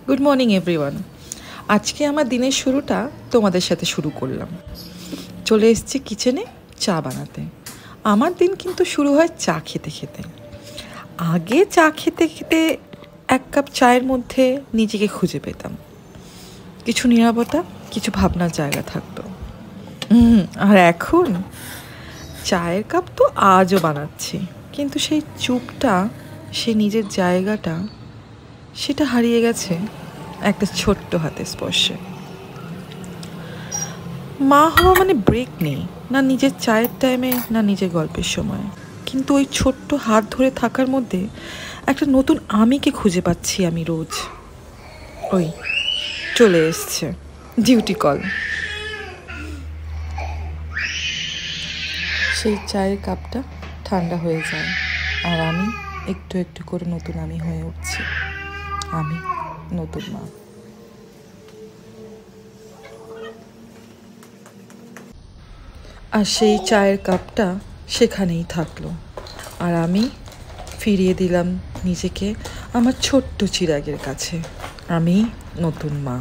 Good morning everyone. আজকে আমার দিনের শুরুটা তোমাদের সাথে শুরু করলাম। চলে এসেছি কিচেনে চা বানাতে। আমার দিন কিন্তু শুরু হয় চা খেতে খেতে। আগে চা খেতে খেতে এক কাপ চায়ের মধ্যে নিজেকে খুঁজে পেতাম, কিছু নীরবতা, কিছু ভাবনার জায়গা থাকতো। আর এখন চায়ের কাপ তো আজও বানাচ্ছি, কিন্তু সেই চুপটা, সেই নিজের জায়গাটা, সেটা হারিয়ে গেছে একটা ছোট্ট হাতের স্পর্শে। মা হওয়া মানে ব্রেক নেই, না নিজের চায়ের টাইমে, না নিজের গল্পের সময়। কিন্তু ওই ছোট্ট হাত ধরে থাকার মধ্যে একটা নতুন আমিকে খুঁজে পাচ্ছি আমি রোজ। ওই চলে এসছে ডিউটি কল। সেই চায়ের কাপটা ঠান্ডা হয়ে যায়, আর আমি একটু একটু করে নতুন আমি হয়ে উঠছি। আমি নতুন মা। আর সেই চায়ের কাপটা সেখানেই থাকলো, আর আমি ফিরিয়ে দিলাম নিজেকে আমার ছোট্ট চিরাগের কাছে। আমি নতুন মা।